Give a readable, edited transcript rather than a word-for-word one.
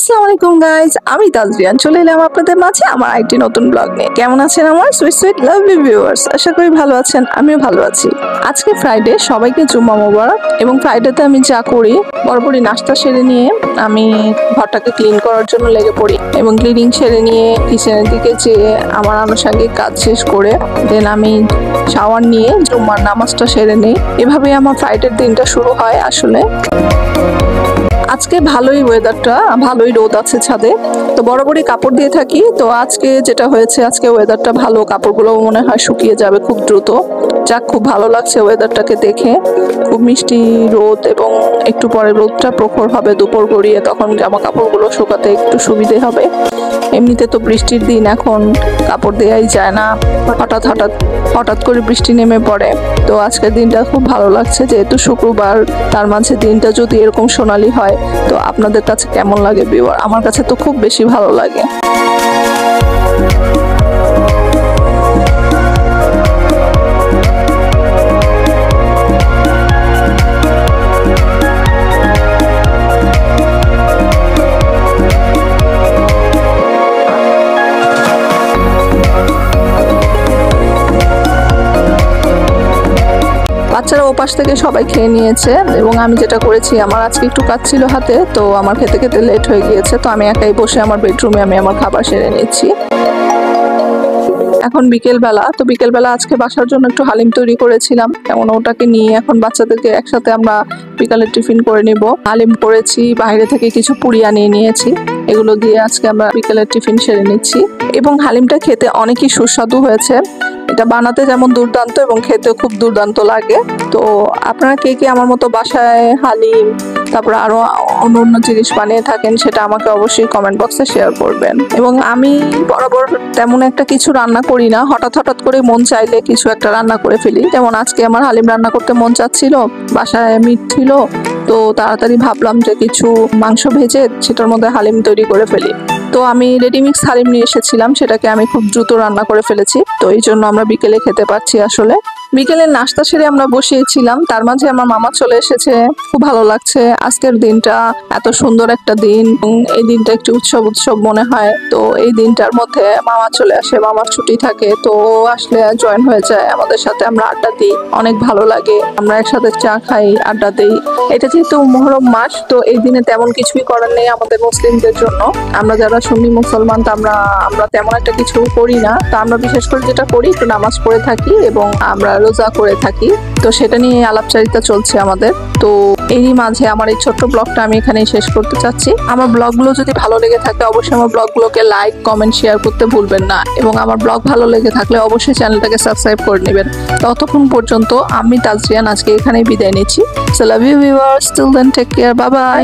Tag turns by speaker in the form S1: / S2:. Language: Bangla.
S1: আসসালামু আলাইকুম গাইজ, আমি তাজরিয়ান চলে এলাম আপনাদের মাঝে আমার একটি নতুন ব্লগ নিয়ে। কেমন আছেন আমার সুইট সুইট লাভলি ভিউয়ার্স? আশা করি ভালো আছেন, আমিও ভালো আছি। আজকে ফ্রাইডে, সবাইকে জুম্মা মোবারক। এবং ফ্রাইডেতে আমি যা করি, বরাবরই নাস্তা সেরে নিয়ে আমি ঘরটাকে ক্লিন করার জন্য লেগে পড়ি এবং ক্লিনিং সেরে নিয়ে কিচেনের দিকে যেয়ে আমার আনুষঙ্গিক কাজ শেষ করে দেন আমি শাওয়ার নিয়ে জুম্মার নামাজটা সেরে নিই। এভাবেই আমার ফ্রাইডের দিনটা শুরু হয়। আসলে আজকে ভালোই ওয়েদারটা, ভালোই রোদ আছে ছাদে, তো বরাবরই কাপড় দিয়ে থাকি। তো আজকে যেটা হয়েছে, আজকে ওয়েদারটা ভালো, কাপড়গুলো মনে হয় শুকিয়ে যাবে খুব দ্রুত। যাক, খুব ভালো লাগছে ওয়েদারটাকে দেখে। খুব মিষ্টি রোদ এবং একটু পরে রোদটা প্রখর হবে দুপুর গড়িয়ে, তখন জামা কাপড়গুলো শুকাতে একটু সুবিধে হবে। এমনিতে তো বৃষ্টির দিন, এখন কাপড় দেওয়াই যায় না, হঠাৎ করে বৃষ্টি নেমে পড়ে। তো আজকের দিনটা খুব ভালো লাগছে, যেহেতু শুক্রবার, তার মাঝে দিনটা যদি এরকম সোনালি হয়, তো আপনাদের কাছে কেমন লাগে ভিউয়ার? আমার কাছে তো খুব বেশি ভালো লাগে। বাচ্চারা ওপাশ থেকে সবাই খেয়ে নিয়েছে এবং আমি যেটা করেছি, আমার আজকে একটু কাজ ছিল হাতে, তো আমার খেতে খেতে লেট হয়ে গিয়েছে। তো আমি একাই বসে আমার বেডরুমে আমি আমার খাবার সেরে নিচ্ছি। এখন বিকেলবেলা, তো বিকেলবেলা আজকে বাসার জন্য একটু হালিম তৈরি করেছিলাম, এমন ওটাকে নিয়ে এখন বাচ্চাদেরকে একসাথে আমরা বিকালের টিফিন করে নিব। হালিম করেছি, বাইরে থেকে কিছু পুরি আনিয়ে নিয়েছি, এগুলো দিয়ে আজকে আমরা বিকেলের টিফিন সেরে নিচ্ছি। এবং হালিমটা খেতে অনেকই সুস্বাদু হয়েছে। এটা বানাতে যেমন দুর্দান্ত এবং খেতেও খুব দুর্দান্ত লাগে। তো আপনারা কে কে আমার মতো বাসায় হালিম, তারপর আরো অন্য জিনিস বানিয়ে থাকেন, সেটা আমাকে অবশ্যই কমেন্ট বক্সে শেয়ার করবেন। এবং আমি বরাবর তেমন একটা কিছু রান্না করি না, হঠাৎ করে মন চাইলে কিছু একটা রান্না করে ফেলি। যেমন আজকে আমার হালিম রান্না করতে মন চাচ্ছিল, বাসায় মিট ছিল, তো তাড়াতাড়ি ভাবলাম যে কিছু মাংস ভেজে সেটার মধ্যে হালিম তৈরি করে ফেলি। তো আমি রেডিমিক্স হালিম নিয়ে এসেছিলাম, সেটাকে আমি খুব দ্রুত রান্না করে ফেলেছি। তো এই জন্য আমরা বিকেলে খেতে পাচ্ছি। আসলে বিকেলের নাস্তা সেরে আমরা বসিয়েছিলাম, তার মাঝে আমার মামা চলে এসেছে। খুব ভালো লাগছে, আজকের দিনটা এত সুন্দর একটা দিন, এই দিনটা একটু উৎসব মনে হয়। তো এই দিনটার মধ্যে মামা চলে আসে, মামার ছুটি থাকে, তো আসলে জয়েন হয়ে যায় আমাদের সাথে, আমরা আড্ডা দিই, অনেক ভালো লাগে। আমরা একসাথে চা খাই, আড্ডা দিই। এটা যেহেতু মুহররম মাস, তো এই দিনে তেমন কিছুই করার নেই আমাদের মুসলিমদের জন্য। আমরা যারা সুন্নি মুসলমান, তো আমরা তেমন একটা কিছু করি না। তো আমরা বিশেষ করে যেটা করি, একটু নামাজ পড়ে থাকি এবং আমরা রোজা করে থাকি। তো সেটা নিয়ে আলাপচারিতা চলছে আমাদের। তো এরই মাঝে আমার এই ছোট্ট ব্লগটা আমি এখানেই শেষ করতে চাচ্ছি। আমার ব্লগগুলো যদি ভালো লেগে থাকে, অবশ্যই আমার ব্লগগুলোকে লাইক, কমেন্ট, শেয়ার করতে ভুলবেন না। এবং আমার ব্লগ ভালো লেগে থাকলে অবশ্যই চ্যানেলটাকে সাবস্ক্রাইব করে নেবেন। ততক্ষণ পর্যন্ত আমি তাজরিয়ান আজকে এখানেই বিদায় নিচ্ছি। So love you viewers, till then take care, bye by.